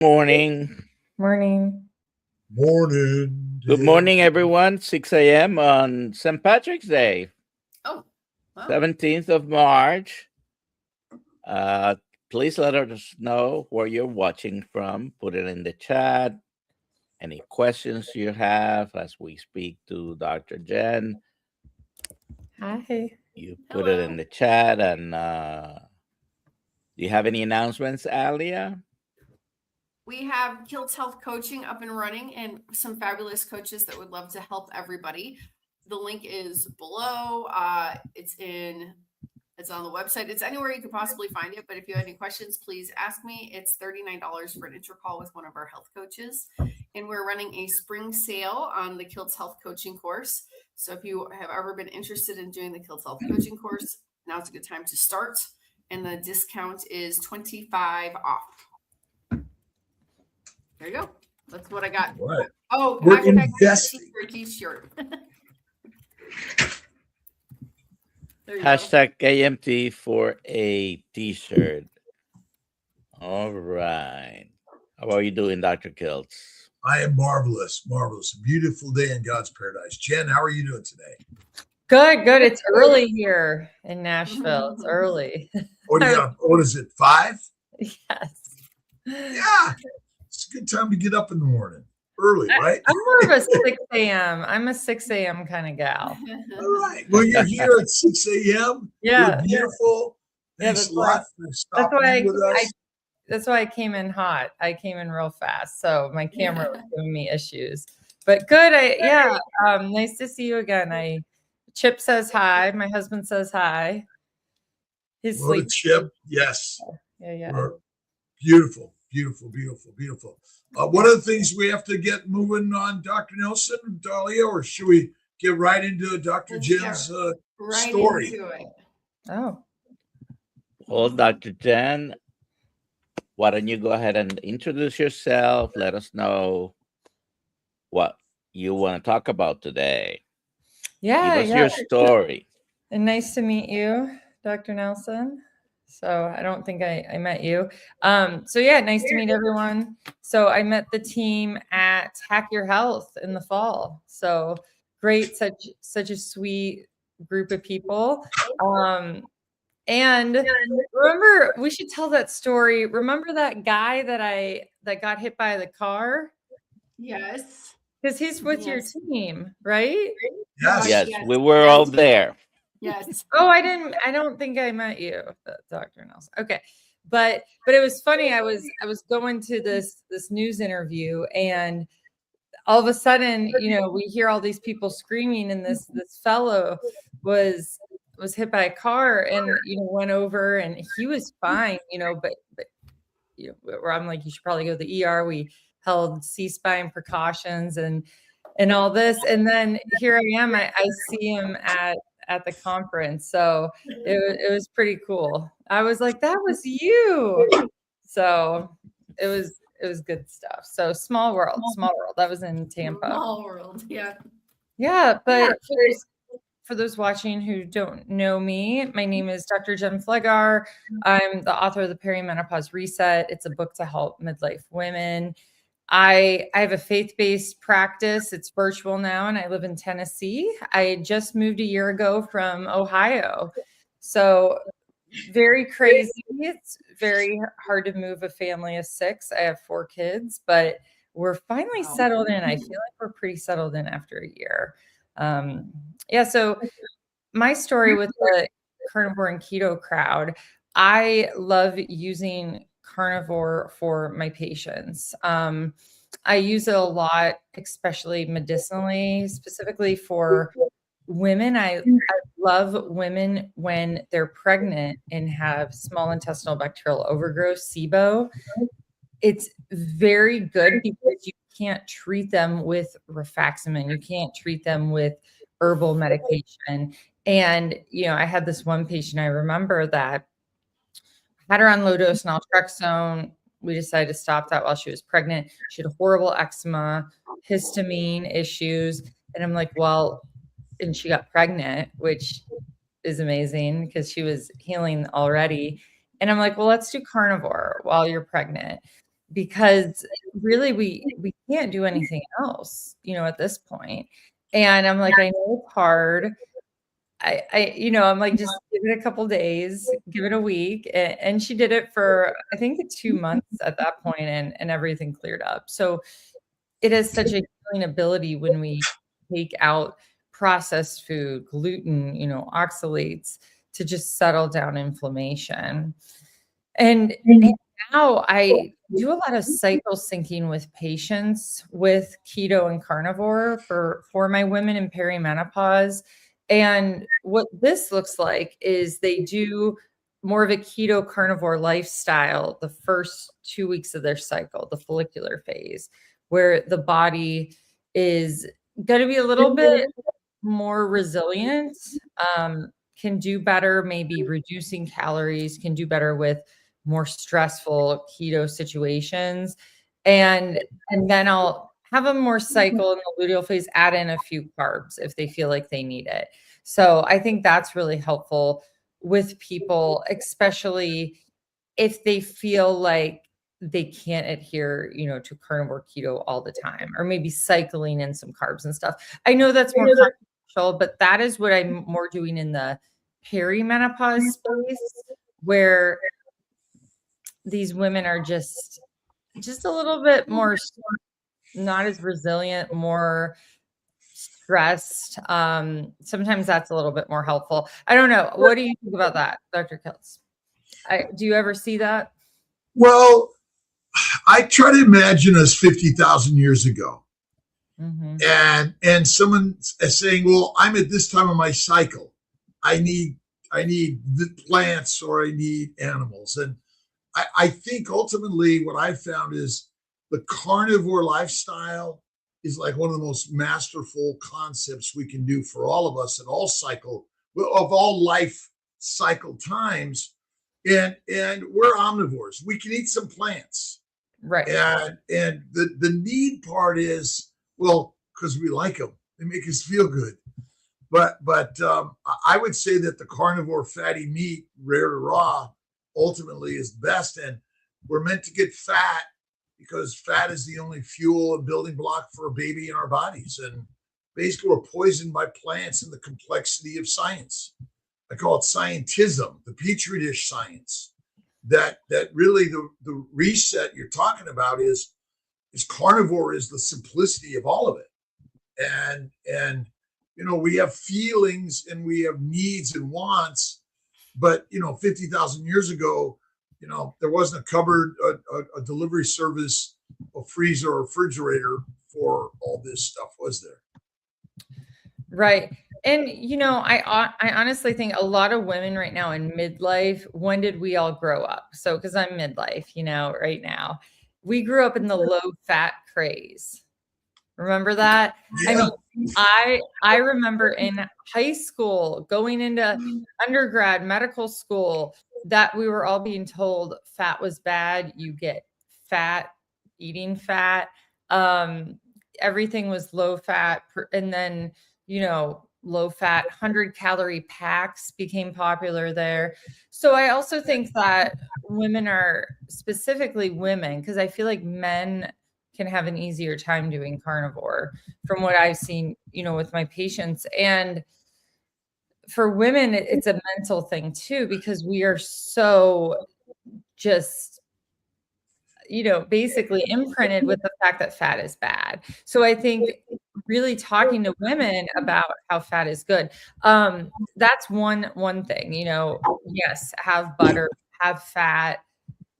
Morning. Morning. Morning. Good morning, everyone. 6 a.m. on St. Patrick's Day, Oh, wow. 17th of March. Please let us know where you're watching from. Put it in the chat. Any questions you have as we speak to Dr. Jen, Hi. you put it in the chat. And do you have any announcements, Alia? We have Kiltz Health coaching up and running and some fabulous coaches that would love to help everybody. The link is below. It's on the website. It's anywhere you could possibly find it. But if you have any questions, please ask me. It's $39 for an intro call with one of our health coaches. And we're running a spring sale on the Kiltz Health coaching course. So if you have ever been interested in doing the Kiltz Health coaching course, now's a good time to start. And the discount is 25 off. There you go. That's what I got. Right. Oh, We're hashtag investing. for a t-shirt. There you Hashtag AMT for a t-shirt. All right. How are you doing, Dr. Kiltz? I am marvelous. Marvelous. A beautiful day in God's paradise. Jen, how are you doing today? Good. It's early here in Nashville. It's early. What do you got? What is it? 5? Yes. Yeah. It's a good time to get up in the morning. Early, right? I'm more of a 6 a.m. I'm a 6 a.m. kind of gal. go. All right. Well, you're here at 6 a.m. Yeah. You're beautiful. Yeah, Thanks a lot for stopping with us. That's why I came in hot. I came in real fast. So my camera was giving me issues. But good. Nice to see you again. Chip says hi. My husband says hi. His Hello to sleep. Chip. Yes. Yeah. We're beautiful. One of the things we have to get moving on, Dr. Nelson and Dahlia, or should we get right into Dr. Jen's story? Into it. Oh. Well, Dr. Jen, why don't you go ahead and introduce yourself? Let us know what you want to talk about today. Yeah. Give us your story. And nice to meet you, Dr. Nelson. So I don't think I met you. Nice to meet everyone. So I met the team at Hack Your Health in the fall. So great, such a sweet group of people. And remember, we should tell that story. Remember that guy that got hit by the car? Yes. Because he's with your team, right? Yes, we were all there. Yes. Oh, I don't think I met you, Dr. Nelson. Okay. But it was funny. I was going to this news interview, and all of a sudden, we hear all these people screaming, and this fellow was hit by a car and went over, and he was fine, but where I'm like, you should probably go to the ER. We held C-spine precautions and all this, and then here I am. I see him at the conference. So it was pretty cool. I was like, that was you. So it was good stuff. So small world. That was in Tampa. Small world. Yeah. Yeah. But for those watching who don't know me, my name is Dr. Jen Pfleghaar. I'm the author of the Perimenopause Reset. It's a book to help midlife women. I have a faith-based practice. It's virtual now, and I live in Tennessee. I just moved a year ago from Ohio. So very crazy. It's very hard to move a family of 6. I have 4 kids, but we're finally settled in. I feel like we're pretty settled in after a year. So my story with the carnivore and keto crowd, I love using carnivore for my patients. I use it a lot, especially medicinally, specifically for women. I love women when they're pregnant and have small intestinal bacterial overgrowth, SIBO. It's very good because you can't treat them with rifaximin. You can't treat them with herbal medication. And, I had this one patient, I remember that had her on low dose naltrexone. We decided to stop that while she was pregnant. She had horrible eczema, histamine issues. And I'm like, well, and she got pregnant, which is amazing because she was healing already. And I'm like, well, let's do carnivore while you're pregnant. because really we can't do anything else, at this point. And I'm like, I know it's hard. I'm like, just give it a couple days, give it a week. And she did it for, I think, 2 months at that point, and everything cleared up. So it has such a healing ability when we take out processed food, gluten, oxalates, to just settle down inflammation. And now I do a lot of cycle syncing with patients with keto and carnivore for my women in perimenopause. And what this looks like is they do more of a keto carnivore lifestyle the first 2 weeks of their cycle, the follicular phase, where the body is going to be a little bit more resilient, can do better, maybe reducing calories, can do better with more stressful keto situations. And then I'll have them more cycle in the luteal phase, add in a few carbs if they feel like they need it. So I think that's really helpful with people, especially if they feel like they can't adhere, to carnivore keto all the time, or maybe cycling in some carbs and stuff. I know that's more controversial, but that is what I'm more doing in the perimenopause space, where these women are just a little bit more not as resilient, more stressed. Sometimes that's a little bit more helpful. I don't know. What do you think about that, Dr. Kiltz? Do you ever see that? Well, I try to imagine us 50,000 years ago. Mm-hmm. And someone saying, well, I'm at this time of my cycle. I need the plants, or I need animals. And I think ultimately what I found is the carnivore lifestyle is like one of the most masterful concepts we can do for all of us at all of all life cycle times. And we're omnivores. We can eat some plants. Right. And the need part is, well, because we like them. They make us feel good. But I would say that the carnivore fatty meat, rare to raw, ultimately is best. And we're meant to get fat because fat is the only fuel and building block for a baby in our bodies. And basically we're poisoned by plants and the complexity of science. I call it scientism, the petri dish science. That really the reset you're talking about is carnivore is the simplicity of all of it. And we have feelings and we have needs and wants, but 50,000 years ago, there wasn't a cupboard, a delivery service, a freezer or refrigerator for all this stuff, was there? Right. And, I honestly think a lot of women right now in midlife, when did we all grow up? So, because I'm midlife, right now, we grew up in the low fat craze. Remember that? Yeah. I mean, I remember in high school, going into undergrad medical school, that we were all being told fat was bad. You get fat, eating fat. Everything was low fat. And then, low fat 100-calorie packs became popular there. So I also think that women are, specifically women, because I feel like men can have an easier time doing carnivore from what I've seen, with my patients. And for women, it's a mental thing too, because we are so just, basically imprinted with the fact that fat is bad. So I think really talking to women about how fat is good. That's one thing, yes, have butter, have fat,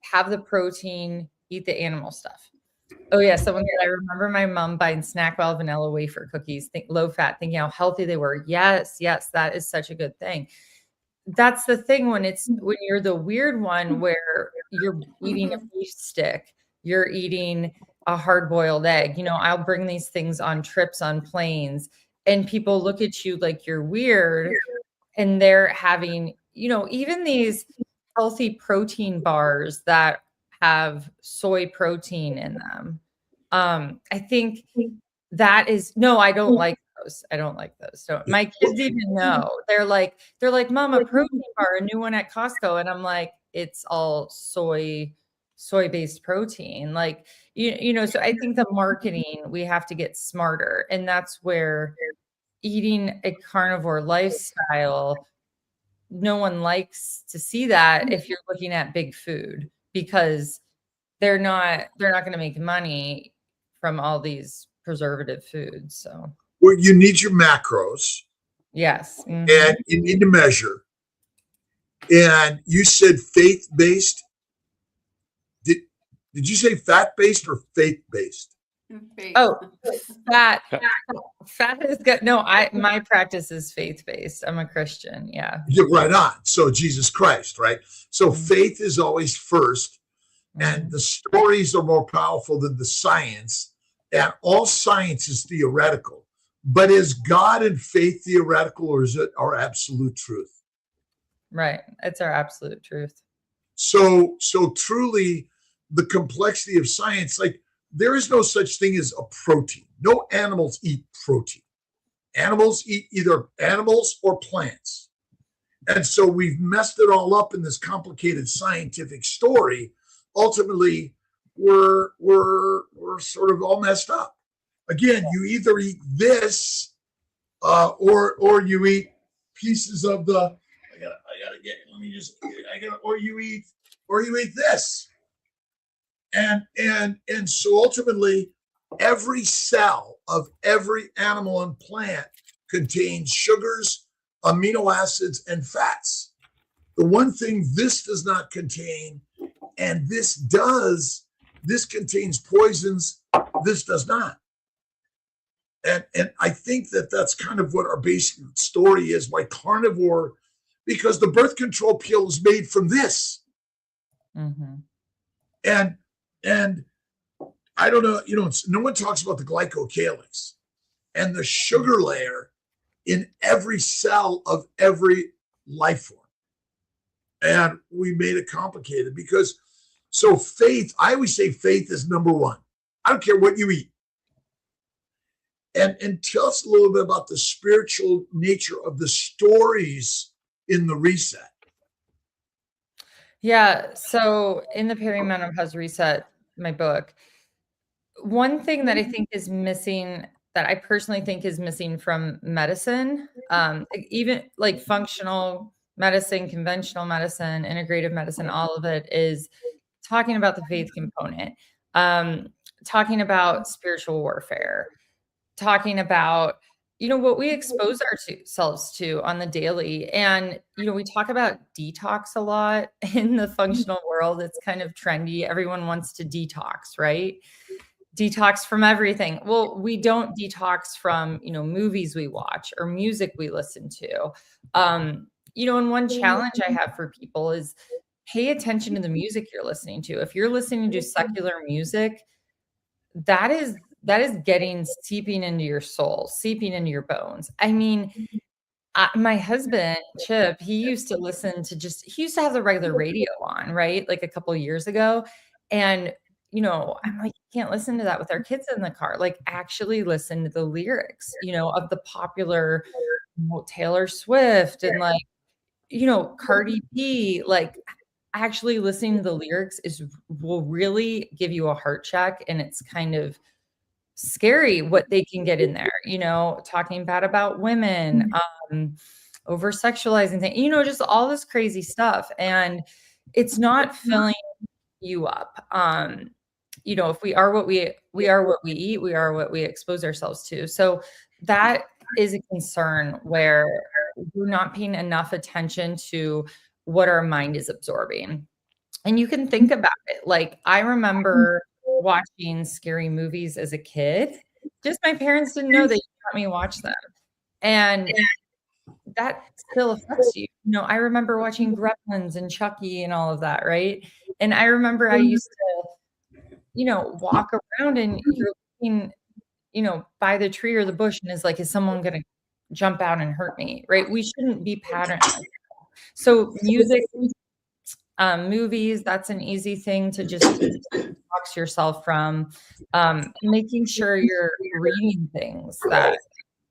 have the protein, eat the animal stuff. Oh yeah, someone said, I remember my mom buying SnackWell vanilla wafer cookies, low fat, thinking how healthy they were. Yes, that is such a good thing. That's the thing when you're the weird one where you're eating a beef stick, you're eating a hard-boiled egg. I'll bring these things on trips on planes, and people look at you like you're weird, and they're having, even these healthy protein bars that have soy protein in them. I think that is, no, I don't like those. I don't like those. So my kids even know. They're like, Mom, a protein bar, a new one at Costco. And I'm like, it's all soy soy-based protein. Like, you know, so I think the marketing, we have to get smarter. And that's where eating a carnivore lifestyle, no one likes to see that if you're looking at big food, because they're not going to make money from all these preservative foods. So, well, you need your macros. yes. And you need to measure. And you said faith-based. Did you say fat-based or faith-based? Oh, fat is good. No, my practice is faith-based. I'm a Christian. Yeah. You're right on. So Jesus Christ, right? So faith is always first, and the stories are more powerful than the science. And all science is theoretical. But is God and faith theoretical, or is it our absolute truth? Right. It's our absolute truth. So truly, the complexity of science, like there is no such thing as a protein. No animals eat protein. Animals eat either animals or plants. And so we've messed it all up in this complicated scientific story. Ultimately, we're sort of all messed up. Again, you either eat this or you eat pieces of the, or you eat this. And so ultimately, every cell of every animal and plant contains sugars, amino acids, and fats. The one thing this does not contain, and this contains poisons, this does not. And I think that's kind of what our basic story is, why carnivore, because the birth control pill is made from this. And I don't know, no one talks about the glycocalyx and the sugar layer in every cell of every life form. And we made it complicated because, so faith, I always say faith is number one. I don't care what you eat. And tell us a little bit about the spiritual nature of the stories in the reset. Yeah. So in the Perimenopause Reset, my book, one thing that I think is missing, that I personally think is missing from medicine, even like functional medicine, conventional medicine, integrative medicine, all of it, is talking about the faith component, talking about spiritual warfare, talking about, what we expose ourselves to on the daily. And, we talk about detox a lot in the functional world. It's kind of trendy. Everyone wants to detox, right? Detox from everything. Well, we don't detox from, movies we watch or music we listen to. And one challenge I have for people is pay attention to the music you're listening to. If you're listening to secular music, that is seeping into your soul, seeping into your bones. I mean, my husband, Chip, he used to have the regular radio on, right? Like a couple of years ago. And, I'm like, you can't listen to that with our kids in the car. Like, actually listen to the lyrics, of the popular Taylor Swift and Cardi B. Like, actually listening to the lyrics will really give you a heart check. And it's kind of scary what they can get in there, talking bad about women, over sexualizing things, just all this crazy stuff. And it's not filling you up. If we are what we are what we eat, we are what we expose ourselves to. So that is a concern where we're not paying enough attention to what our mind is absorbing. And you can think about it. Like, I remember watching scary movies as a kid. Just my parents didn't know they let me watch them. And that still affects you. I remember watching Gremlins and Chucky and all of that, right? And I remember I used to, walk around and you're looking, by the tree or the bush, and is like, is someone going to jump out and hurt me, right? We shouldn't be patterned. So music, movies, that's an easy thing to just detox yourself from. Making sure you're reading things that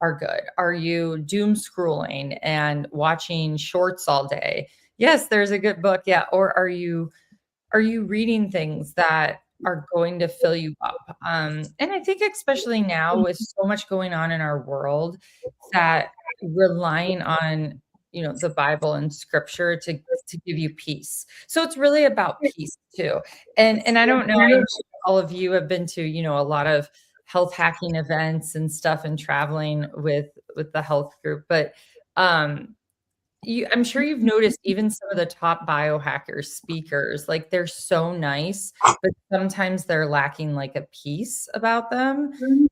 are good. Are you doom scrolling and watching shorts all day? Yes, there's a good book. Yeah. Or are you are you reading things that are going to fill you up? And I think especially now with so much going on in our world, that relying on, you know, the Bible and scripture to give you peace. So it's really about peace too. And I don't know, I know all of you have been to, you know, a lot of health hacking events and stuff and traveling with the health group, but I'm sure you've noticed even some of the top biohackers speakers, like they're so nice, but sometimes they're lacking like a piece about them.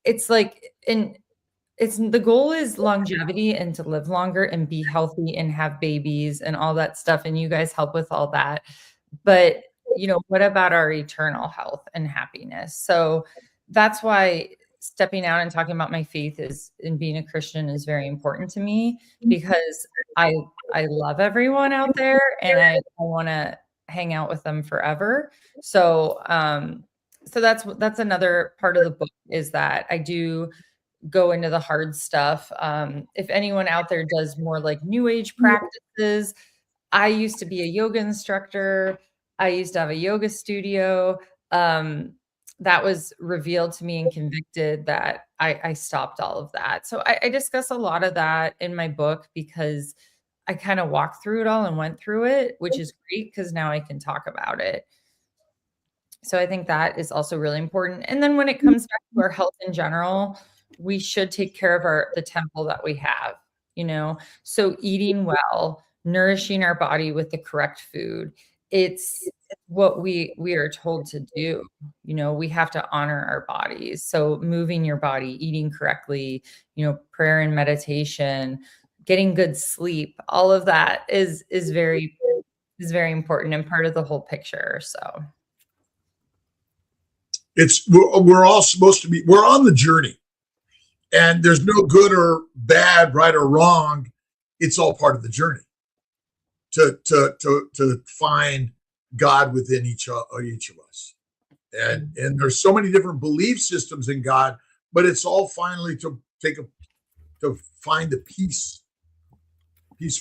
It's like, and it's the goal is longevity and to live longer and be healthy and have babies and all that stuff. And you guys help with all that. But, you know, what about our eternal health and happiness? So that's why stepping out and talking about my faith is and being a Christian is very important to me, because I love everyone out there and I want to hang out with them forever. So so that's another part of the book, is that I do go into the hard stuff. If anyone out there does more like new age practices, I used to be a yoga instructor. I used to have a yoga studio. That was revealed to me and convicted that I stopped all of that. So I discuss a lot of that in my book, because I kind of walked through it all and went through it, which is great because now I can talk about it. So I think that is also really important. And then when it comes back to our health in general, we should take care of the temple that we have, you know, so eating well, nourishing our body with the correct food. It's what we are told to do. You know, we have to honor our bodies. So moving your body, eating correctly, you know, prayer and meditation, getting good sleep, all of that is very important and part of the whole picture. So we're all supposed to be, we're on the journey, and there's no good or bad, right or wrong. It's all part of the journey to find God within each of us. And there's so many different belief systems in God, but it's all finally to find the peace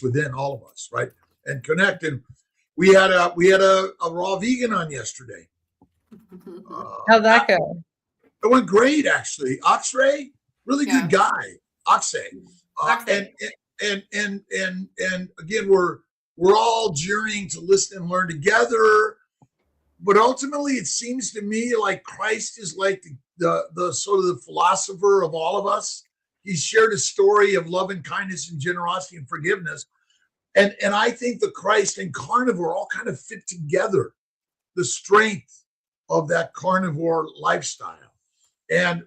within all of us, right? And connect. And we had a raw vegan on yesterday. How'd that go? It went great, actually. Oxray, really good guy. Oxay. And again, we're all journeying to listen and learn together. But ultimately, it seems to me like Christ is like the sort of the philosopher of all of us. He shared a story of love and kindness and generosity and forgiveness. And I think the Christ and carnivore all kind of fit together, the strength of that carnivore lifestyle. And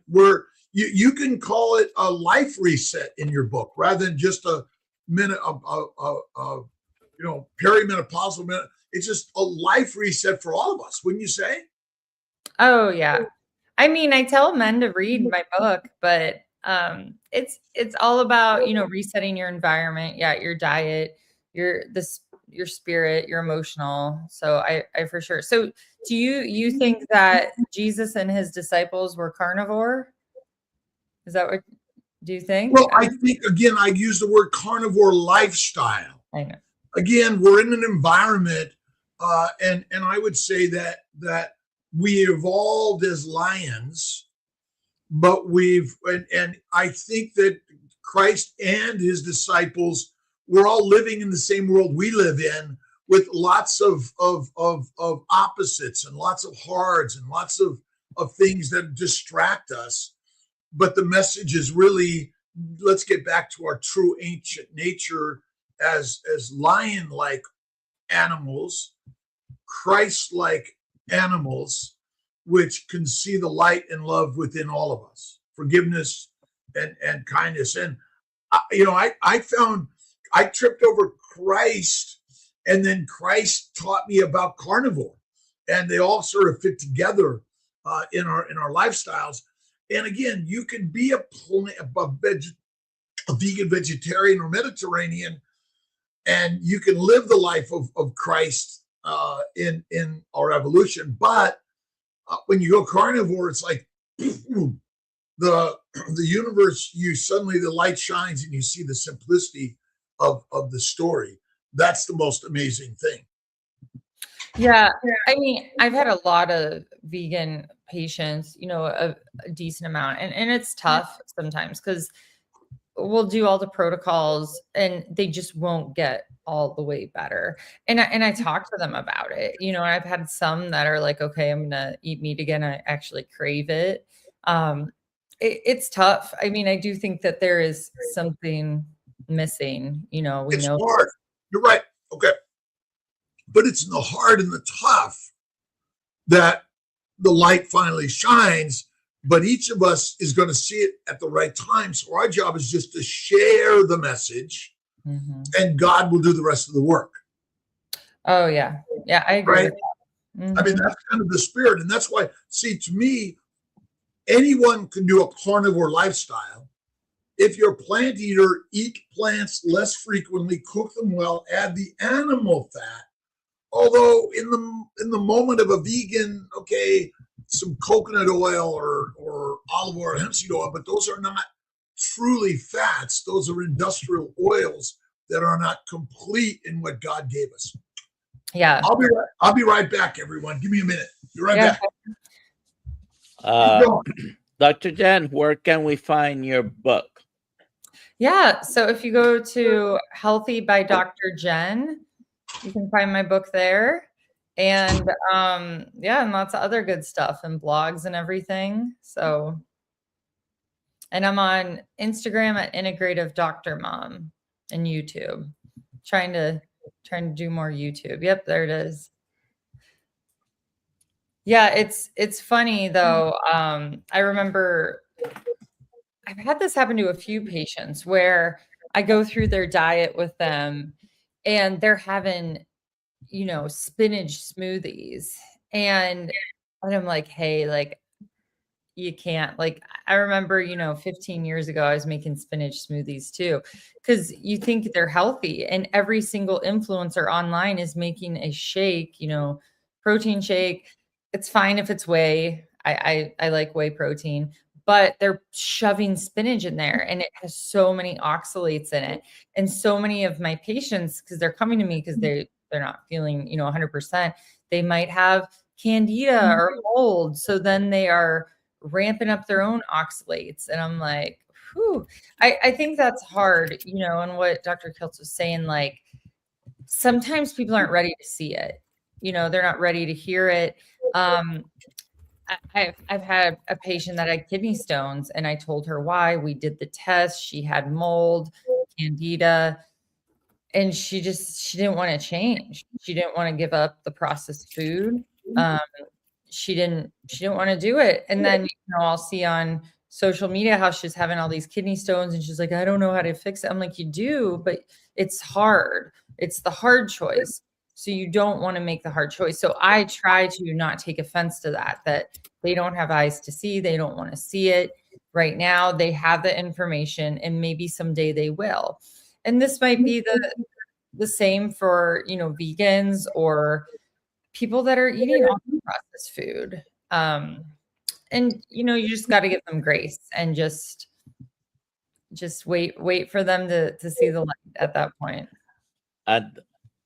you can call it a life reset in your book, rather than just a minute perimenopausal minute. It's just a life reset for all of us, wouldn't you say? Oh yeah. I mean, I tell men to read my book, but it's all about, you know, resetting your environment, your diet, your spirit, your emotional. So I for sure. So do you think that Jesus and his disciples were carnivore? Is that what do you think? Well, I think, again, I use the word carnivore lifestyle. I know. Again, we're in an environment, and I would say that we evolved as lions, but and I think that Christ and his disciples, we're all living in the same world we live in, with lots of opposites and lots of hards and lots of things that distract us. But the message is really, let's get back to our true ancient nature as lion-like animals, Christ-like animals, which can see the light and love within all of us, forgiveness and kindness. And I found I tripped over Christ, and then Christ taught me about carnivore, and they all sort of fit together in our lifestyles. And again, you can be a vegan, vegetarian, or Mediterranean, and you can live the life of Christ in our evolution. But when you go carnivore, it's like the universe. Suddenly the light shines, and you see the simplicity of the story. That's the most amazing thing. Yeah. I mean, I've had a lot of vegan patients, a decent amount. And it's tough sometimes because we'll do all the protocols and they just won't get all the way better. And I talk to them about it. I've had some that are like, okay, I'm gonna eat meat again. I actually crave it. It's tough. I mean, I do think that there is something missing. We It's know hard. You're right. Okay. But it's in the hard and the tough that the light finally shines. But each of us is going to see it at the right time. So our job is just to share the message, and God will do the rest of the work. Oh, yeah. Yeah, I agree. Right? I mean, that's kind of the spirit. And that's why, see, to me, anyone can do a carnivore lifestyle. If you're a plant eater, eat plants less frequently, cook them well, add the animal fat. Although in the moment of a vegan, okay, some coconut oil or olive oil or hemp seed oil, but those are not truly fats. Those are industrial oils that are not complete in what God gave us. Yeah. I'll be right back, everyone. Give me a minute. Be right back. Dr. Jen, where can we find your book? Yeah. So if you go to Healthy by Dr. Jen, you can find my book there. And and lots of other good stuff and blogs and everything. So, and I'm on Instagram at Integrative Doctor Mom and YouTube. Trying to do more YouTube. Yep, there it is. Yeah, it's funny though. I remember I've had this happen to a few patients where I go through their diet with them and they're having, spinach smoothies. And I'm like, hey, like, you can't, like, I remember, 15 years ago, I was making spinach smoothies too, because you think they're healthy and every single influencer online is making a shake, protein shake. It's fine if it's whey. I like whey protein, but they're shoving spinach in there and it has so many oxalates in it. And so many of my patients, because they're coming to me because they're not feeling, 100%, they might have candida or mold. So then they are ramping up their own oxalates. And I'm like, whew, I think that's hard, and what Dr. Kiltz was saying, like, sometimes people aren't ready to see it. They're not ready to hear it. I've had a patient that had kidney stones and I told her why. We did the test. She had mold, candida, and she didn't want to change. She didn't want to give up the processed food. She didn't want to do it. And then, I'll see on social media how she's having all these kidney stones and she's like, I don't know how to fix it. I'm like, you do, but it's hard. It's the hard choice. So you don't want to make the hard choice. So I try to not take offense to that they don't have eyes to see. They don't want to see it right now. They have the information and maybe someday they will. And this might be the same for, vegans or people that are eating processed food. And, you just got to give them grace and just wait for them to see the light at that point. And,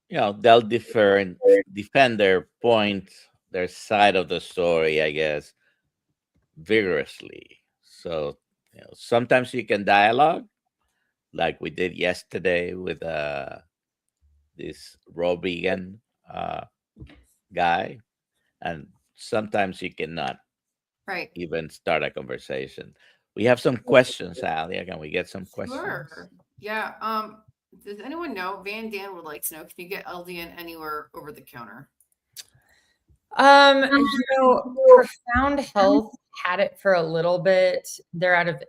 they'll differ and defend their point, their side of the story, I guess, vigorously. So, sometimes you can dialogue like we did yesterday with this raw vegan guy. And sometimes you cannot even start a conversation. We have some questions, Alia. Can we get some questions? Sure. Yeah. Does anyone know? Van Dan would like to know, can you get LDN anywhere over the counter? Profound Health had it for a little bit. They're out of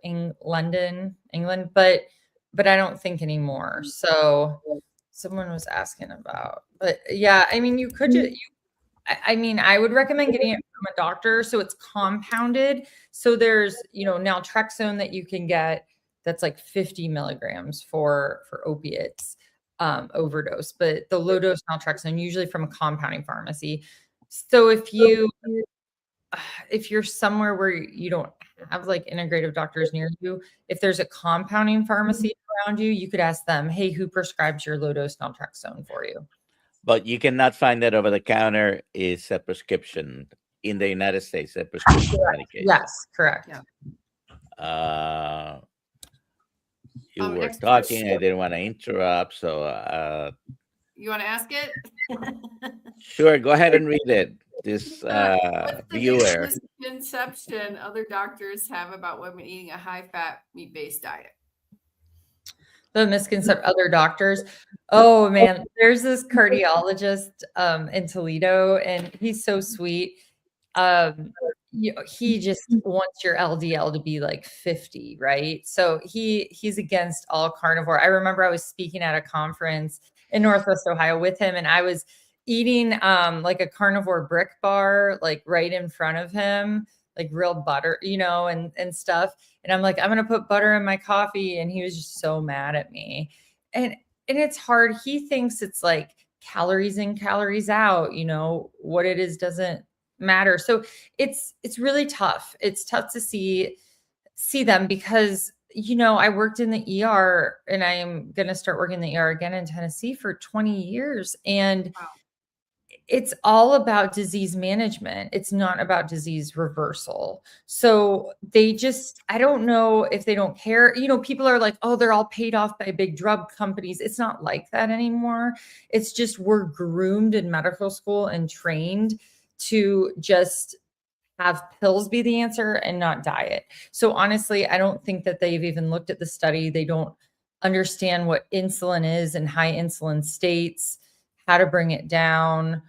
London, England, but I don't think anymore. So someone was asking about, but yeah, I mean, you could I would recommend getting it from a doctor. So it's compounded. So there's, naltrexone that you can get that's like 50 milligrams for opiates overdose, but the low dose naltrexone usually from a compounding pharmacy. So if you're somewhere where you don't have like integrative doctors near you, if there's a compounding pharmacy around you, you could ask them, hey, who prescribes your low dose naltrexone for you? But you cannot find that over the counter. Is a prescription in the United States, a prescription medication. Yes, correct. Yeah. You were Next talking. question. I didn't want to interrupt, so You want to ask it? sure, go ahead and read it. This What's the viewer. biggest misconception other doctors have about women eating a high-fat, meat-based diet? The misconception other doctors. Oh man, there's this cardiologist in Toledo, and he's so sweet. He just wants your LDL to be like 50, right? So he's against all carnivore. I remember I was speaking at a conference in Northwest Ohio with him, and I was eating like a carnivore brick bar, like right in front of him, like real butter, and stuff. And I'm like, I'm gonna put butter in my coffee, and he was just so mad at me. And it's hard. He thinks it's like calories in, calories out. What it is doesn't matter. So it's really tough. It's tough to see them because I worked in the ER, and I am going to start working in the ER again in Tennessee for 20 years. And Wow. It's all about disease management. It's not about disease reversal. So I don't know if they don't care. People are like, oh, they're all paid off by big drug companies. It's not like that anymore. It's just we're groomed in medical school and trained to just have pills be the answer and not diet. So honestly, I don't think that they've even looked at the study. They don't understand what insulin is in high insulin states, how to bring it down.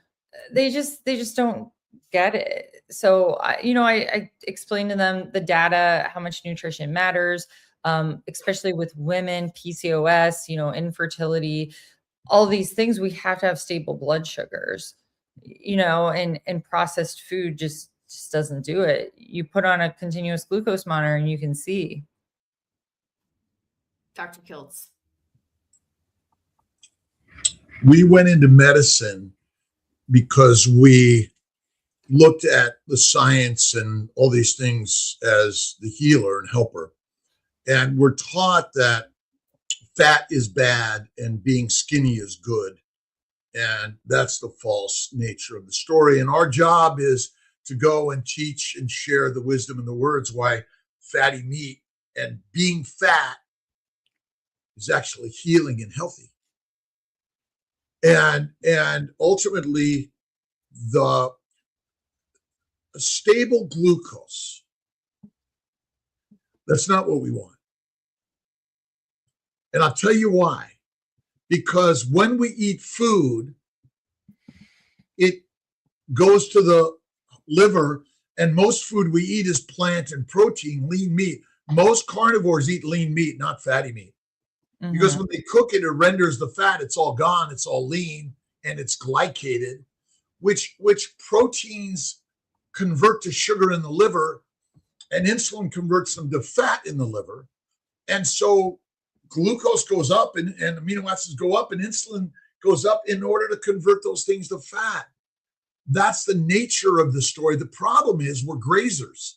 They just don't get it. So, I explained to them the data, how much nutrition matters, especially with women, PCOS, infertility, all these things. We have to have stable blood sugars, and processed food just doesn't do it. You put on a continuous glucose monitor and you can see. Dr. Kiltz. We went into medicine because we looked at the science and all these things as the healer and helper. And we're taught that fat is bad and being skinny is good. And that's the false nature of the story. And our job is to go and teach and share the wisdom and the words why fatty meat and being fat is actually healing and healthy. And ultimately, the stable glucose, that's not what we want. And I'll tell you why. Because when we eat food, it goes to the liver, and most food we eat is plant and protein, lean meat. Most carnivores eat lean meat, not fatty meat. Because when they cook it, it renders the fat. It's all gone. It's all lean, and it's glycated, which proteins convert to sugar in the liver, and insulin converts them to fat in the liver. And so glucose goes up, and amino acids go up, and insulin goes up in order to convert those things to fat. That's the nature of the story. The problem is we're grazers.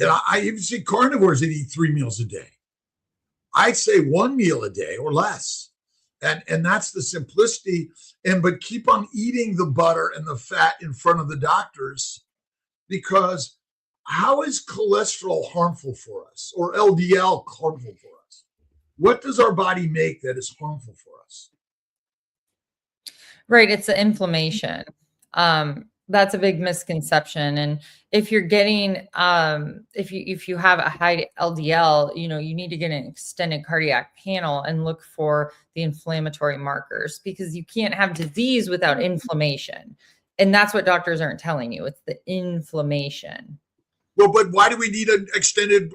And I even see carnivores that eat 3 meals a day. I'd say 1 meal a day or less. And that's the simplicity. But keep on eating the butter and the fat in front of the doctors, because how is cholesterol harmful for us, or LDL harmful for us? What does our body make that is harmful for us? Right. It's the inflammation. That's a big misconception. And if you're getting, if you have a high LDL, you need to get an extended cardiac panel and look for the inflammatory markers, because you can't have disease without inflammation. And that's what doctors aren't telling you. It's the inflammation. Well, but why do we need an extended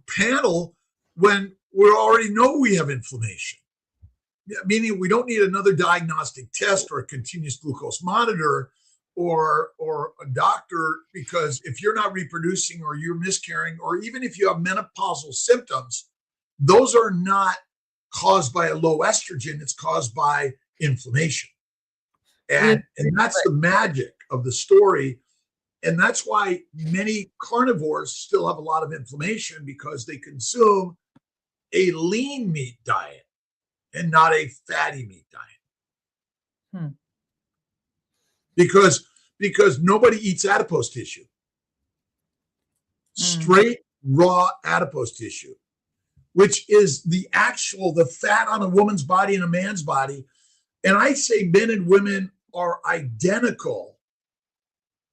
panel when we already know we have inflammation? Meaning we don't need another diagnostic test or a continuous glucose monitor or a doctor, because if you're not reproducing or you're miscarrying, or even if you have menopausal symptoms, those are not caused by a low estrogen. It's caused by inflammation. And that's the magic of the story. And that's why many carnivores still have a lot of inflammation, because they consume a lean meat diet and not a fatty meat diet. Hmm. Because nobody eats adipose tissue. Straight raw adipose tissue, which is the fat on a woman's body and a man's body. And I say men and women are identical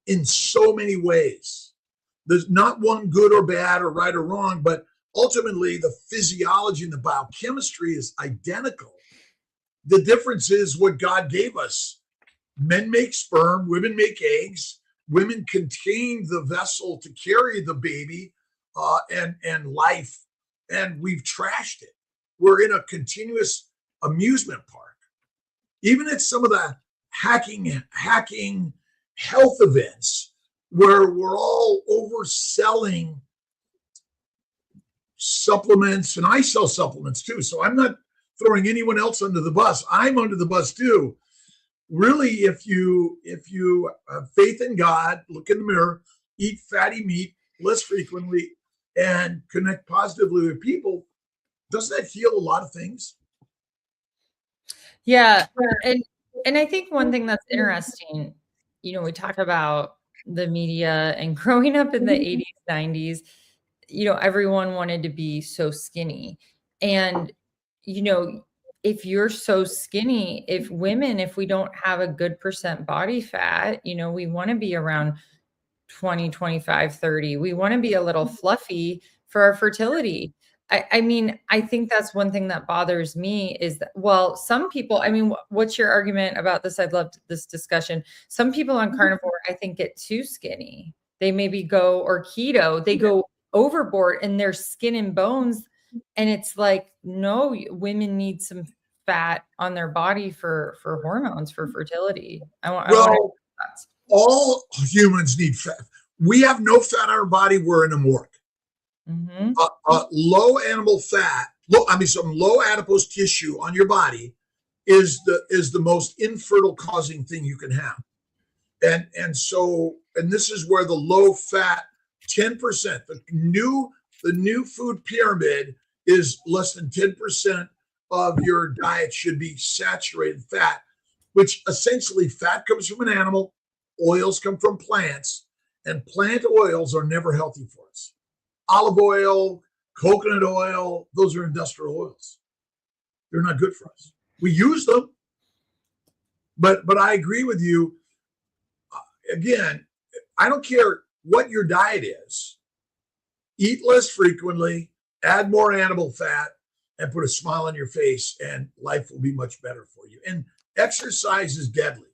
in so many ways. There's not one good or bad or right or wrong, but ultimately the physiology and the biochemistry is identical. The difference is what God gave us. Men make sperm, women make eggs. Women contain the vessel to carry the baby and life, and we've trashed it. We're in a continuous amusement park. Even at some of the hacking health events where we're all overselling supplements, and I sell supplements too, so I'm not throwing anyone else under the bus. I'm under the bus too. Really, if you have faith in God, look in the mirror, eat fatty meat less frequently, and connect positively with people, doesn't that heal a lot of things? Yeah. And I think one thing that's interesting, we talk about the media and growing up in the 80s, 90s, everyone wanted to be so skinny. And, if you're so skinny, if we don't have a good percent body fat, we want to be around 20, 25, 30. We want to be a little fluffy for our fertility. I mean, I think that's one thing that bothers me is that, well, some people, I mean, what's your argument about this? I'd love this discussion. Some people on carnivore, I think, get too skinny. They maybe go, or keto, they go overboard in their skin and bones. And it's like, no, women need some fat on their body for hormones, for fertility. All humans need fat. We have no fat on our body. We're in a morgue. Mm-hmm. Low animal fat, some low adipose tissue on your body is the most infertile causing thing you can have. And this is where the low fat 10%, the new food pyramid is less than 10% of your diet should be saturated fat, which essentially fat comes from an animal, oils come from plants, and plant oils are never healthy for us. Olive oil, coconut oil, those are industrial oils. They're not good for us. We use them, but I agree with you. Again, I don't care what your diet is. Eat less frequently, add more animal fat, and put a smile on your face, and life will be much better for you. And exercise is deadly.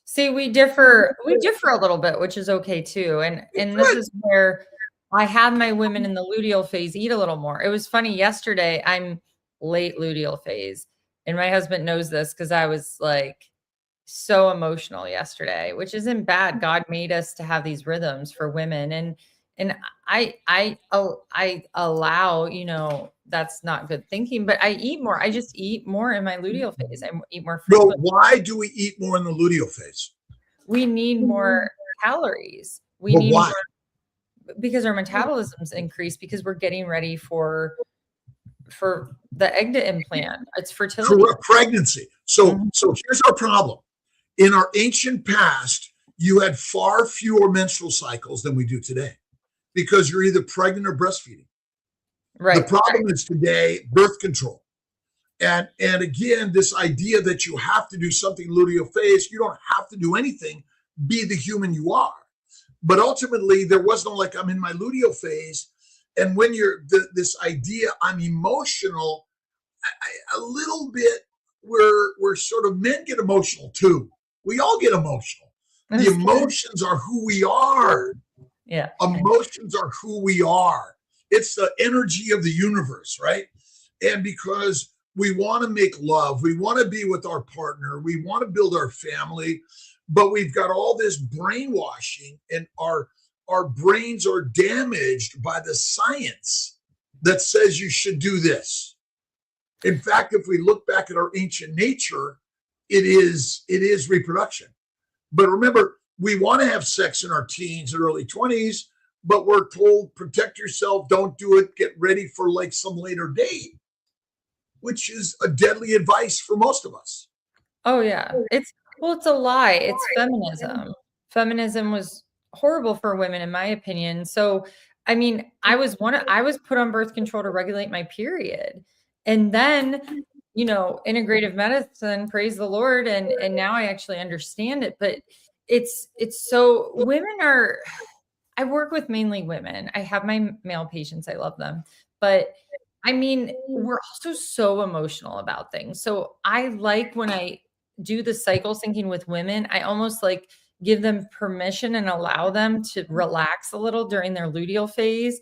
See, we differ a little bit, which is okay too. And this is where I have my women in the luteal phase eat a little more. It was funny yesterday, I'm late luteal phase, and my husband knows this because I was like so emotional yesterday, which isn't bad. God made us to have these rhythms for women, and I allow, that's not good thinking, but I eat more. I just eat more in my luteal phase. I eat more frequently. Well, why do we eat more in the luteal phase? We need more calories. Why? More because our metabolisms increase, because we're getting ready for the egg to implant. It's fertility. Pregnancy. So here's our problem. In our ancient past, you had far fewer menstrual cycles than we do today because you're either pregnant or breastfeeding. Right. The problem is today birth control. And again, this idea that you have to do something luteal phase, you don't have to do anything, be the human you are. But ultimately, there was no I'm in my luteal phase. And when you're this idea, I'm emotional, a little bit, we're sort of, men get emotional too. We all get emotional. The emotions are who we are. Yeah. Emotions are who we are. It's the energy of the universe, right? And because we want to make love, we want to be with our partner, we want to build our family, but we've got all this brainwashing, and our brains are damaged by the science that says you should do this. In fact, if we look back at our ancient nature, it is reproduction. But remember, we want to have sex in our teens and early 20s, but we're told, protect yourself, don't do it, get ready for some later date, which is a deadly advice for most of us. Oh yeah. It's a lie. It's feminism. Feminism was horrible for women in my opinion. So, I mean, I was put on birth control to regulate my period. And then, integrative medicine, praise the Lord, and now I actually understand it, but it's so women are I work with mainly women. I have my male patients. I love them. But I mean, we're also so emotional about things. So I like when I do the cycle syncing with women, I almost like give them permission and allow them to relax a little during their luteal phase.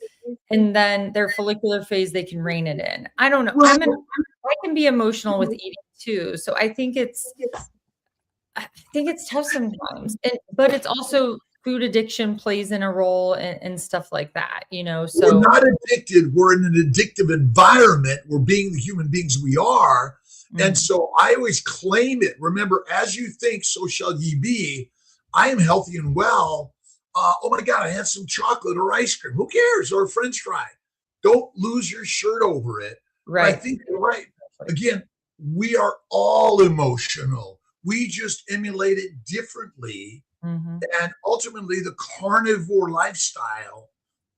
And then their follicular phase, they can rein it in. I don't know. I can be emotional with eating too. So I think it's tough sometimes. But it's also food addiction plays in a role and stuff like that, so we're not addicted. We're in an addictive environment. We're being the human beings we are. And so I always claim it. Remember, as you think, so shall ye be. I am healthy and well. Oh my God, I had some chocolate or ice cream. Who cares? Or a French fry. Don't lose your shirt over it. Right. I think you're right. Again, we are all emotional. We just emulate it differently. And ultimately, the carnivore lifestyle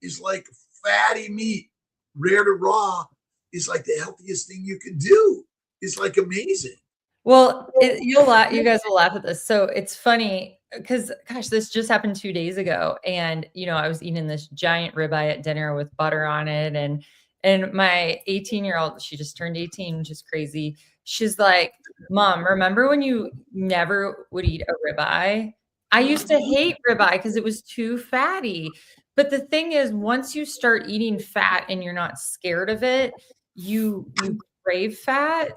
is like fatty meat, rare to raw, is like the healthiest thing you can do. It's like amazing. Well, you guys will laugh at this. So it's funny because, gosh, this just happened 2 days ago. And, I was eating this giant ribeye at dinner with butter on it. And my 18-year-old, she just turned 18, which is crazy. She's like, Mom, remember when you never would eat a ribeye? I used to hate ribeye because it was too fatty. But the thing is, once you start eating fat and you're not scared of it, you crave fat.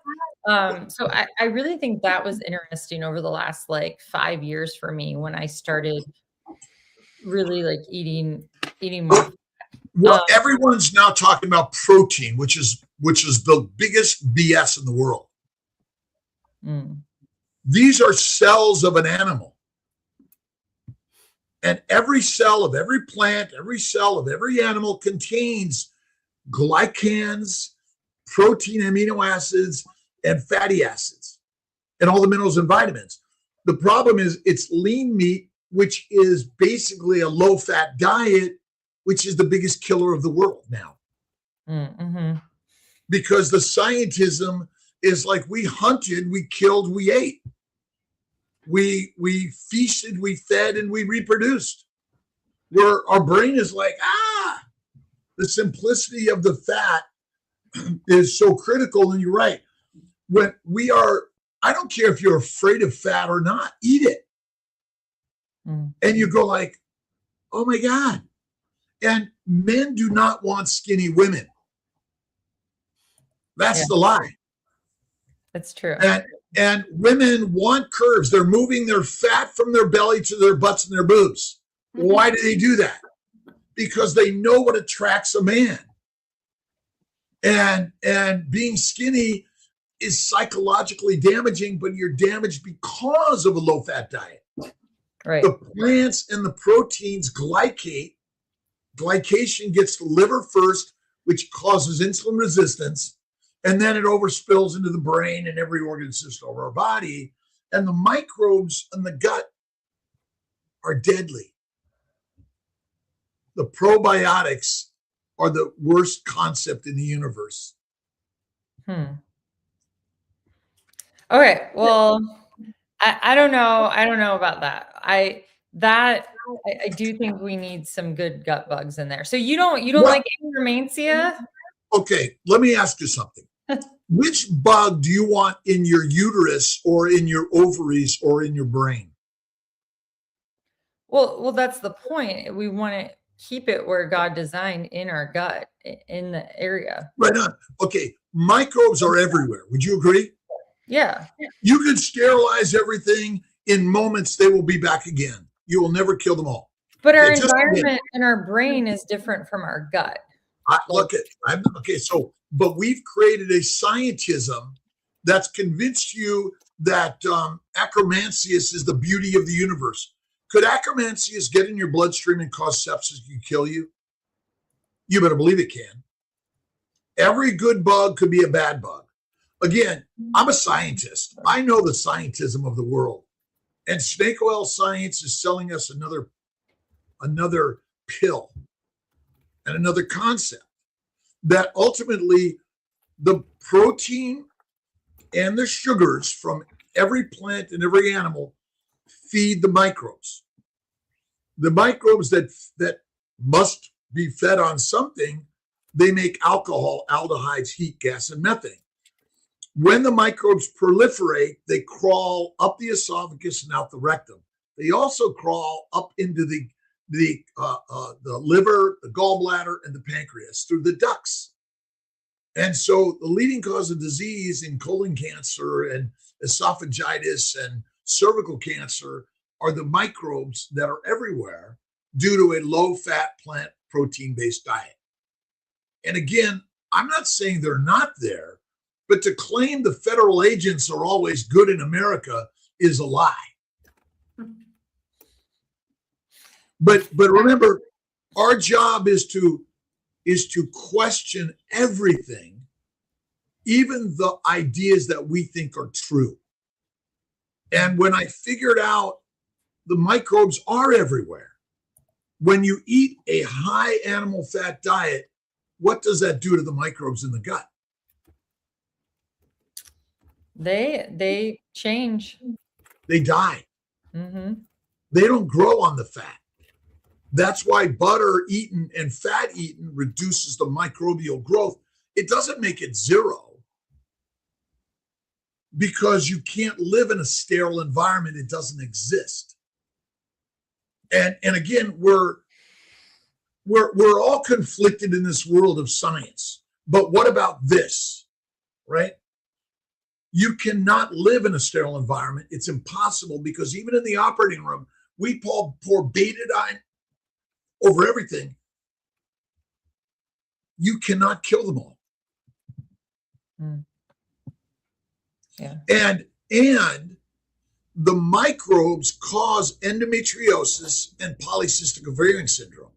So I really think that was interesting over the last 5 years for me when I started really eating more. Well, everyone's now talking about protein, which is the biggest BS in the world. These are cells of an animal. And every cell of every plant, every cell of every animal contains glycans, protein, amino acids, and fatty acids, and all the minerals and vitamins. The problem is it's lean meat, which is basically a low-fat diet, which is the biggest killer of the world now. Because the scientism is like we hunted, we killed, we ate. We feasted, we fed, and we reproduced. Where our brain is like, the simplicity of the fat is so critical. And you're right. When I don't care if you're afraid of fat or not, eat it. And you go like, oh my God. And men do not want skinny women. That's the lie. That's true. And women want curves. They're moving their fat from their belly to their butts and their boobs. Why do they do that? Because they know what attracts a man. And being skinny is psychologically damaging, but you're damaged because of a low-fat diet. Right. The plants and the proteins glycate. Glycation gets the liver first, which causes insulin resistance. And then it overspills into the brain and every organ system of our body. And the microbes in the gut are deadly. The probiotics are the worst concept in the universe. Okay. Well, I don't know. I don't know about that. I do think we need some good gut bugs in there. So you don't like Akkermansia? Okay. Let me ask you something. Which bug do you want in your uterus or in your ovaries or in your brain? Well, that's the point. We want to keep it where God designed in our gut, in the area. Right on. Okay. Microbes are everywhere. Would you agree? Yeah. You can sterilize everything in moments. They will be back again. You will never kill them all. But our environment and our brain is different from our gut. But we've created a scientism that's convinced you that Akkermansias is the beauty of the universe. Could Akkermansias get in your bloodstream and cause sepsis and kill you? You better believe it can. Every good bug could be a bad bug. again, I'm a scientist. I know the scientism of the world. And snake oil science is selling us another pill and another concept that ultimately the protein and the sugars from every plant and every animal feed the microbes. The microbes that must be fed on something, they make alcohol, aldehydes, heat gas, and methane. When the microbes proliferate, they crawl up the esophagus and out the rectum. They also crawl up into the liver, the gallbladder, and the pancreas through the ducts. And so the leading cause of disease in colon cancer and esophagitis and cervical cancer are the microbes that are everywhere due to a low-fat plant protein-based diet. And again, I'm not saying they're not there, but to claim the federal agents are always good in America is a lie. But remember, our job is to question everything, even the ideas that we think are true. And when I figured out the microbes are everywhere, when you eat a high animal fat diet, what does that do to the microbes in the gut? They change. They die. Mm-hmm. They don't grow on the fat. That's why butter eaten and fat eaten reduces the microbial growth. It doesn't make it zero because you can't live in a sterile environment. It doesn't exist. And again, we're all conflicted in this world of science. But what about this, right? You cannot live in a sterile environment. It's impossible because even in the operating room, we pour betadine over everything. You cannot kill them all. Mm. Yeah. And the microbes cause endometriosis and polycystic ovarian syndrome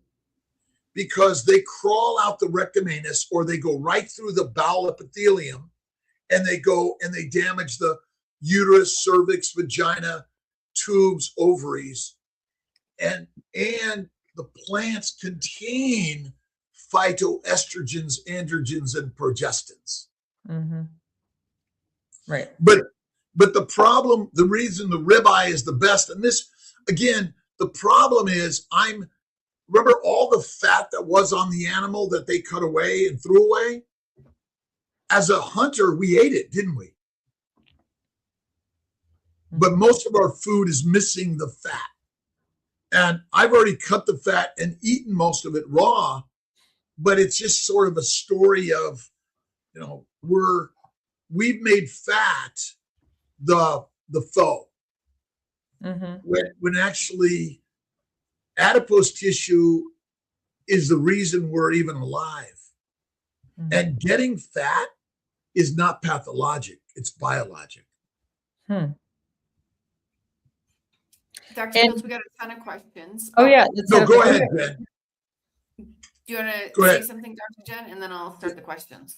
because they crawl out the rectum anus or they go right through the bowel epithelium and they go and they damage the uterus, cervix, vagina, tubes, ovaries. And the plants contain phytoestrogens, androgens, and progestins. Mm-hmm. Right. But the problem, the reason the ribeye is the best, and this, again, the problem is remember all the fat that was on the animal that they cut away and threw away? As a hunter, we ate it, didn't we? But most of our food is missing the fat. And I've already cut the fat and eaten most of it raw, but it's just sort of a story of, we've made fat the foe. Mm-hmm. When actually adipose tissue is the reason we're even alive. Mm-hmm. And getting fat is not pathologic, it's biologic. Hmm. Dr. Kiltz, we got a ton of questions. Oh yeah. Go ahead, Jen. Do you want to say something, Dr. Jen, and then I'll start the questions?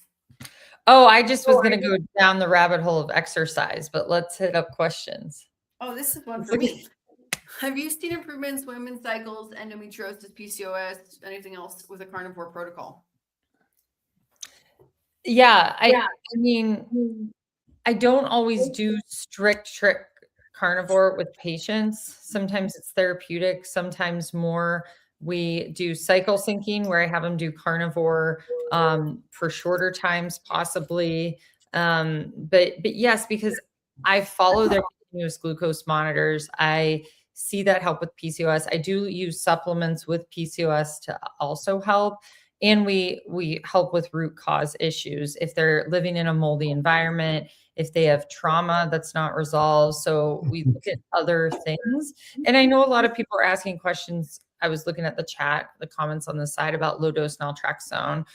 Oh, I just was going to go down the rabbit hole of exercise, but let's hit up questions. Oh, this is one for me. Have you seen improvements, women's cycles, endometriosis, PCOS, anything else with a carnivore protocol? Yeah, I mean, I don't always do strict carnivore with patients. Sometimes it's therapeutic, sometimes more we do cycle syncing where I have them do carnivore for shorter times possibly. But yes, because I follow their continuous glucose monitors. I see that help with PCOS. I do use supplements with PCOS to also help. And we help with root cause issues. If they're living in a moldy environment, if they have trauma that's not resolved. So we look at other things. And I know a lot of people are asking questions. I was looking at the chat, the comments on the side about low-dose naltrexone.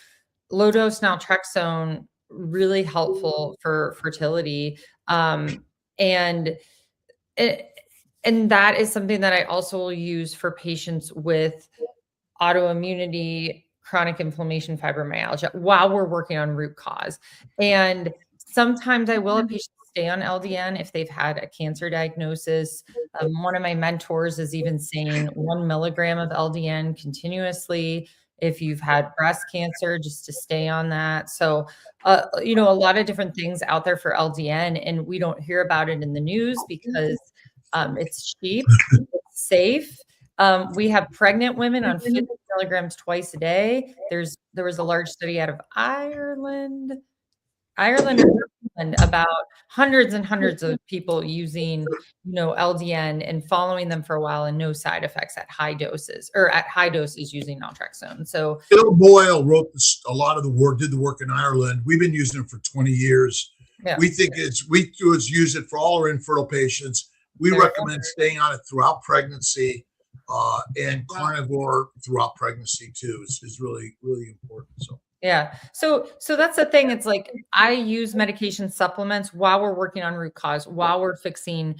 Low-dose naltrexone, really helpful for fertility. And that is something that I also will use for patients with autoimmunity, chronic inflammation, fibromyalgia, while we're working on root cause. And Sometimes I will have patients stay on LDN if they've had a cancer diagnosis. One of my mentors is even saying 1 milligram of LDN continuously. If you've had breast cancer, just to stay on that. So, a lot of different things out there for LDN, and we don't hear about it in the news because it's cheap, it's safe. We have pregnant women on 50 milligrams twice a day. There was a large study out of Ireland and about hundreds and hundreds of people using, LDN and following them for a while and no side effects at high doses using naltrexone. So Bill Boyle wrote a lot of the work, did the work in Ireland. We've been using it for 20 years. Yeah. We think we use it for all our infertile patients. We recommend staying on it throughout pregnancy, and carnivore throughout pregnancy too is really, really important. So. Yeah. So that's the thing. It's like I use medication supplements while we're working on root cause, while we're fixing,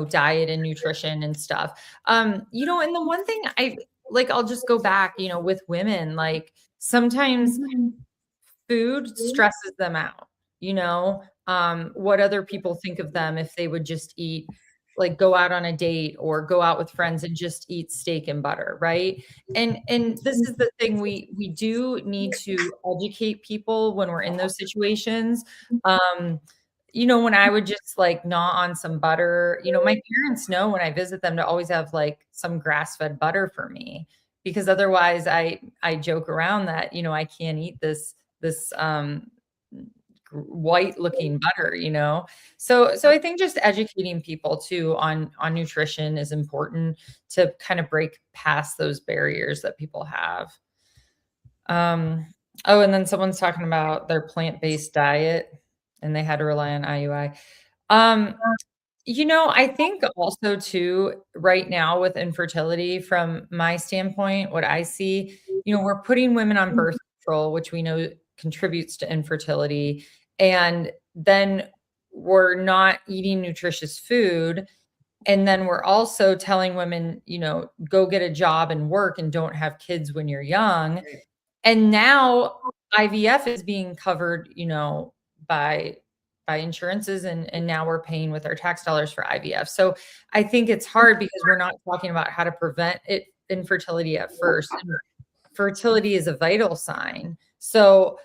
diet and nutrition and stuff. And the one thing I'll just go back, with women, like sometimes food stresses them out, what other people think of them if they would just eat, like go out on a date or go out with friends and just eat steak and butter. Right. And this is the thing, we do need to educate people when we're in those situations. When I would just like gnaw on some butter, my parents know when I visit them to always have like some grass-fed butter for me, because otherwise I joke around that, I can't eat this white looking butter, So I think just educating people too on nutrition is important to kind of break past those barriers that people have. And then someone's talking about their plant-based diet and they had to rely on IUI. I think also too, right now with infertility, from my standpoint, what I see, we're putting women on birth control, which we know contributes to infertility. And then we're not eating nutritious food. And then we're also telling women, go get a job and work and don't have kids when you're young. And now IVF is being covered, by insurances. And now we're paying with our tax dollars for IVF. So I think it's hard because we're not talking about how to prevent infertility at first. And fertility is a vital sign. So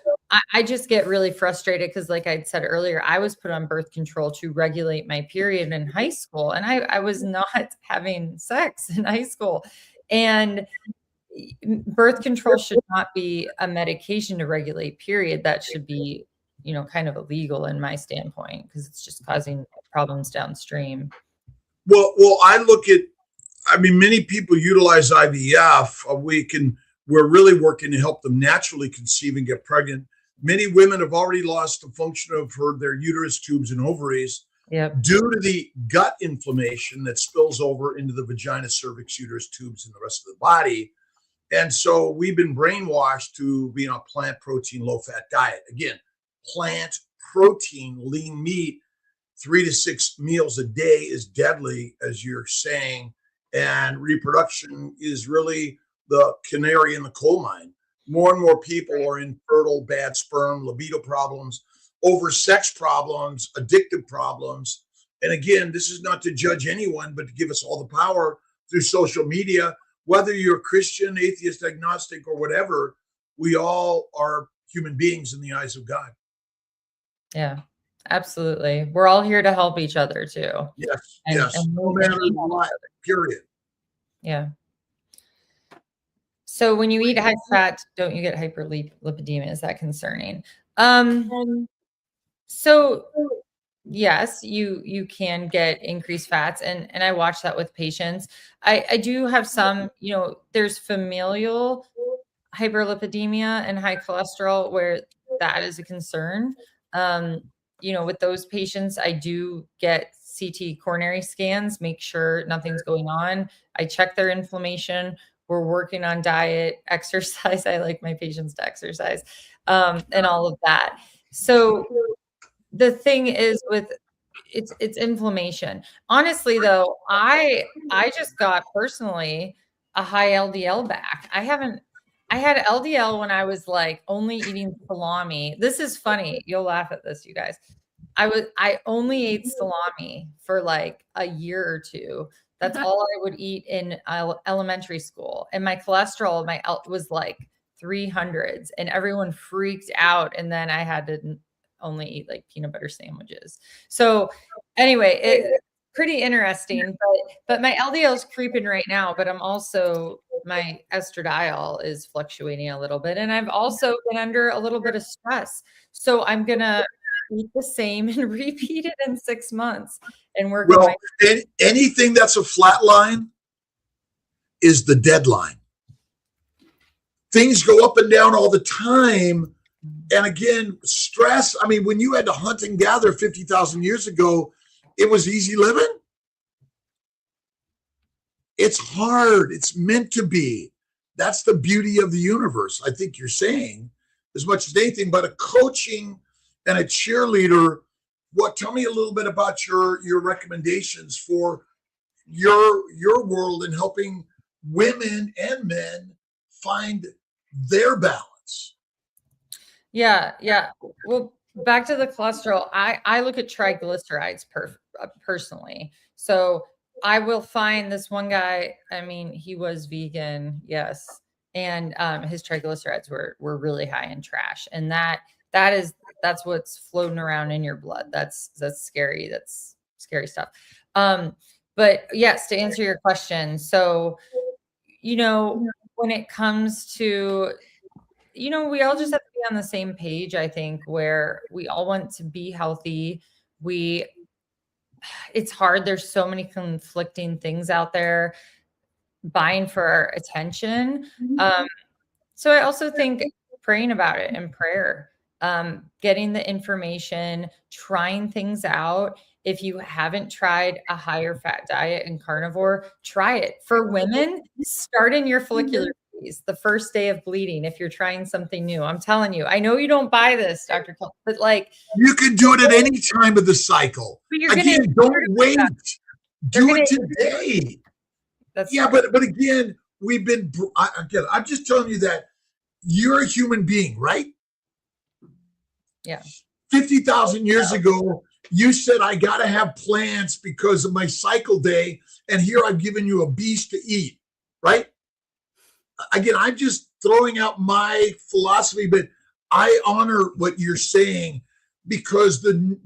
I just get really frustrated because, like I said earlier, I was put on birth control to regulate my period in high school, and I was not having sex in high school. And birth control should not be a medication to regulate period. That should be, kind of illegal in my standpoint, because it's just causing problems downstream. Well, many people utilize IVF. We're really working to help them naturally conceive and get pregnant. Many women have already lost the function of their uterus, tubes, and ovaries due to the gut inflammation that spills over into the vagina, cervix, uterus, tubes, and the rest of the body. And so we've been brainwashed to be on a plant protein, low-fat diet. Again, plant protein, lean meat, 3 to 6 meals a day is deadly, as you're saying. And reproduction is really the canary in the coal mine. More and more people are infertile, bad sperm, libido problems, over-sex problems, addictive problems. And again, this is not to judge anyone, but to give us all the power through social media. Whether you're Christian, atheist, agnostic, or whatever, we all are human beings in the eyes of God. Yeah, absolutely. We're all here to help each other too. Yes, yes. No matter what, period. Yeah. So when you eat high fat, don't you get hyperlipidemia? Is that concerning? So yes, you can get increased fats, and I watch that with patients. I do have some, there's familial hyperlipidemia and high cholesterol where that is a concern. With those patients, I do get CT coronary scans, make sure nothing's going on. I check their inflammation. We're working on diet, exercise. I like my patients to exercise, and all of that. So the thing is with it's inflammation. Honestly, though, I just got personally a high LDL back. I haven't I had LDL when I was like only eating salami. This is funny. You'll laugh at this, you guys. I only ate salami for like a year or two. That's all I would eat in elementary school. And my cholesterol, was like 300s, and everyone freaked out. And then I had to only eat like peanut butter sandwiches. So anyway, it's pretty interesting, but my LDL is creeping right now, but I'm also, my estradiol is fluctuating a little bit. And I've also been under a little bit of stress. So I'm going to eat the same and repeat it in 6 months. And we're well, anything that's a flat line is the deadline. Things go up and down all the time. And again, stress. I mean, when you had to hunt and gather 50,000 years ago, it was easy living. It's hard. It's meant to be. That's the beauty of the universe. I think you're saying as much as anything, but a coaching and a cheerleader. Tell me a little bit about your recommendations for your world in helping women and men find their balance. Yeah. Well, back to the cholesterol. I look at triglycerides personally. So I will find this one guy. I mean, he was vegan, yes, and his triglycerides were really high in trash, and that's what's floating around in your blood. That's scary. That's scary stuff. But yes, to answer your question, so when it comes to, we all just have to be on the same page, I think, where we all want to be healthy. It's hard. There's so many conflicting things out there vying for our attention. So I also think praying about it in prayer, getting the information, trying things out. If you haven't tried a higher fat diet and carnivore, try it. For women, start in your follicular phase, the first day of bleeding, if you're trying something new. I'm telling you, I know you don't buy this, Dr. Kiltz, but like, you can do it at any time of the cycle. Again, don't wait. Do it today. But again, I'm just telling you that you're a human being, right? Yeah. 50,000 years ago, you said, I got to have plants because of my cycle day. And here I've given you a beast to eat, right? Again, I'm just throwing out my philosophy, but I honor what you're saying because the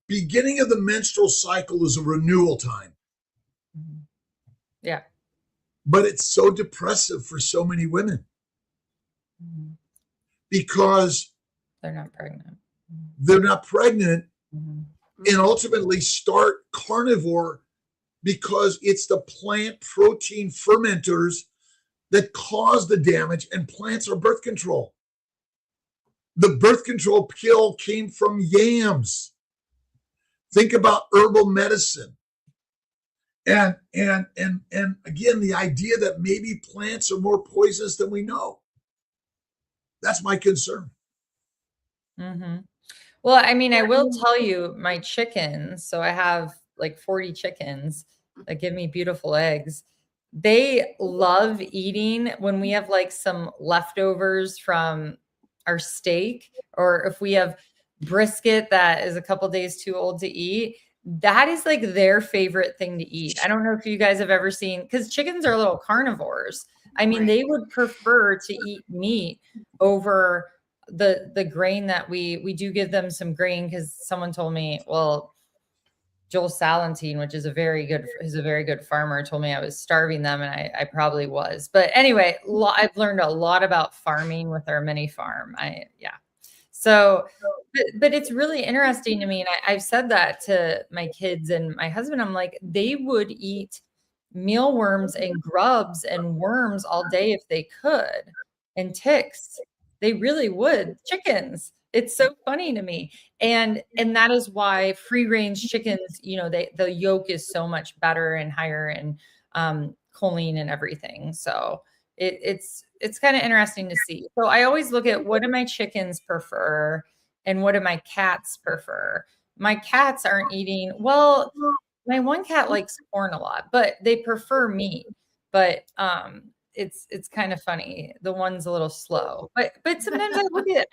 beginning of the menstrual cycle is a renewal time. Yeah. But it's so depressive for so many women because they're not pregnant. And ultimately start carnivore because it's the plant protein fermenters that cause the damage, and plants are birth control. The birth control pill came from yams. Think about herbal medicine. And again, the idea that maybe plants are more poisonous than we know. That's my concern. Mm-hmm. Well, I mean, I will tell you, my chickens, so I have like 40 chickens that give me beautiful eggs. They love eating when we have like some leftovers from our steak, or if we have brisket that is a couple days too old to eat. That is like their favorite thing to eat. I don't know if you guys have ever seen, because chickens are little carnivores. I mean, they would prefer to eat meat over the grain that we do give them some grain, because someone told me, well, Joel Salentine, which is a very good farmer, told me I was starving them, and I probably was. But anyway, I've learned a lot about farming with our mini farm. So, but it's really interesting to me. And I've said that to my kids and my husband. I'm like, they would eat mealworms and grubs and worms all day if they could, and ticks. They really would. Chickens. It's so funny to me. And that is why free range chickens, the yolk is so much better and higher in choline and everything. So it's kind of interesting to see. So I always look at, what do my chickens prefer and what do my cats prefer? My cats aren't eating, well, my one cat likes corn a lot, but they prefer meat. But it's kind of funny. The one's a little slow, but sometimes I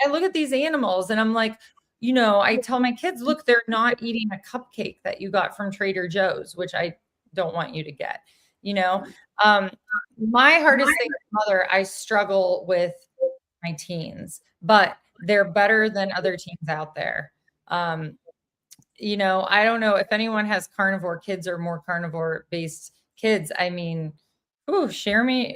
look at these animals and I'm like, I tell my kids, look, they're not eating a cupcake that you got from Trader Joe's, which I don't want you to get. My hardest thing as a mother, I struggle with my teens, but they're better than other teens out there. I don't know if anyone has carnivore kids or more carnivore based kids. I mean, share your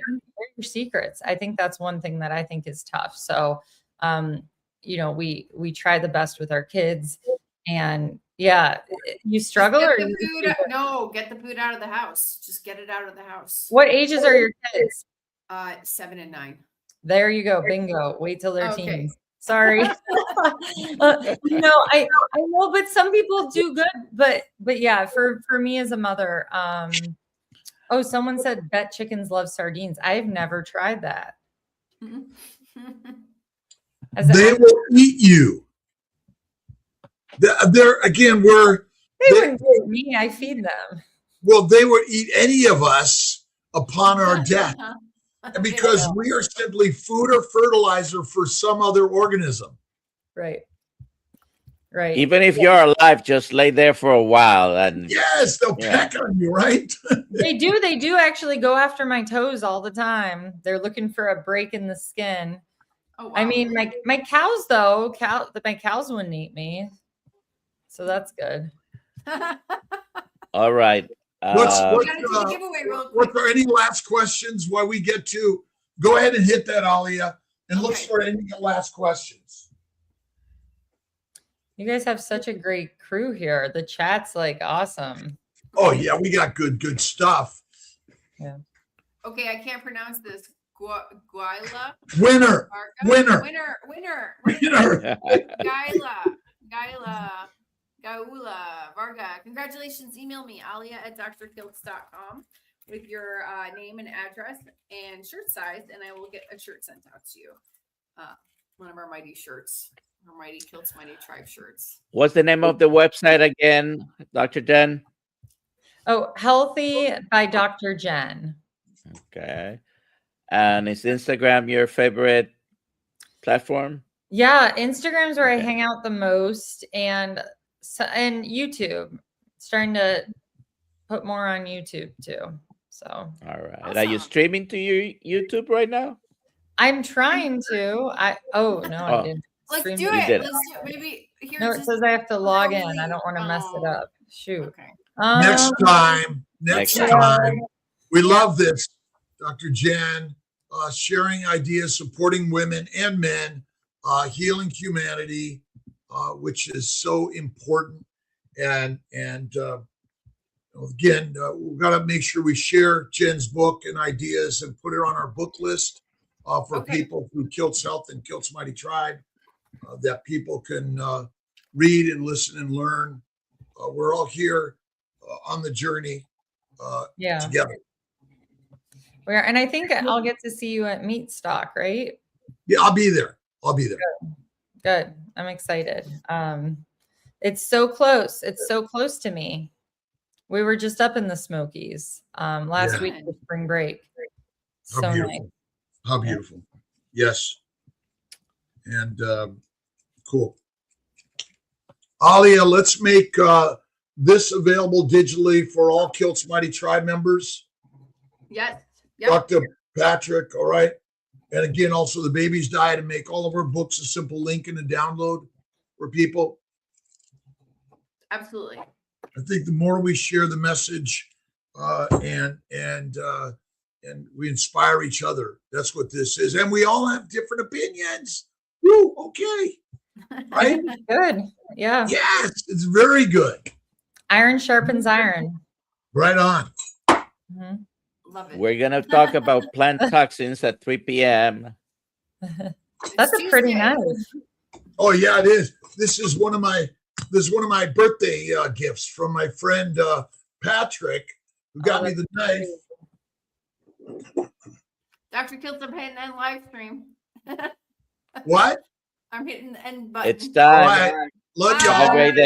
secrets. I think that's one thing that I think is tough. So, we try the best with our kids, and you struggle get or get the food out of the house. Just get it out of the house. What ages are your kids? 7 and 9. There you go. Bingo. Wait till they're teens. Sorry. I know, but some people do good, but yeah, for me as a mother, someone said bet chickens love sardines. I've never tried that. They will eat you. They're again, they wouldn't eat me. I feed them. Well, they would eat any of us upon our death. Because we are simply food or fertilizer for some other organism. Right. Even if you're alive, just lay there for a while. And yes, they'll peck on you, right? They do actually go after my toes all the time. They're looking for a break in the skin. Oh, wow. I mean, my cows though, my cows wouldn't eat me. So that's good. All right. What's are any last questions while we get to go ahead and hit that, Alia, and look for any last questions. You guys have such a great crew here. The chat's like awesome. Oh yeah, we got good stuff. Yeah. Okay, I can't pronounce this. Guila. Winner. Gaula Varga. Congratulations. Email me, alia@drkiltz.com with your name and address and shirt size, and I will get a shirt sent out to you. One of our mighty shirts, our mighty Kiltz Mighty Tribe shirts. What's the name of the website again, Dr. Jen? Oh, Healthy by Dr. Jen. Okay. And is Instagram your favorite platform? Yeah, Instagram's where I hang out the most, and YouTube. Starting to put more on YouTube too. So all right. Awesome. Are you streaming to your YouTube right now? I'm trying to. I didn't. Let's do it. Let's do it. Maybe here. No, it says I have to log in. I don't want to mess it up. Shoot. Okay. Next time. We love this, Dr. Jen. Sharing ideas, supporting women and men, healing humanity, which is so important. And again, we've got to make sure we share Jen's book and ideas and put it on our book list for people through Kiltz Health and Kiltz Mighty Tribe that people can read and listen and learn. We're all here on the journey together. And I think I'll get to see you at Meat Stock, right? Yeah, I'll be there. Good. I'm excited. It's so close. It's so close to me. We were just up in the Smokies last week for spring break. So nice. How beautiful. Yes. And cool. Alia, let's make this available digitally for all Kiltz Mighty Tribe members. Yes. Yep. Dr. Patrick, all right. And again, also the baby's diet, and make all of our books a simple link and a download for people. Absolutely. I think the more we share the message and we inspire each other, that's what this is. And we all have different opinions. Woo, okay. Right? Good. Yeah. Yes, it's very good. Iron sharpens iron. Right on. Mm-hmm. Love it. We're gonna talk about plant toxins at 3 p.m. That's a pretty nice. Oh yeah, it is. This is one of my birthday gifts from my friend Patrick, who got me the knife. Dr. Kiltz, I'm hitting end live stream. What? I'm hitting the end button. It's done. All right. Love y'all. Have a great day.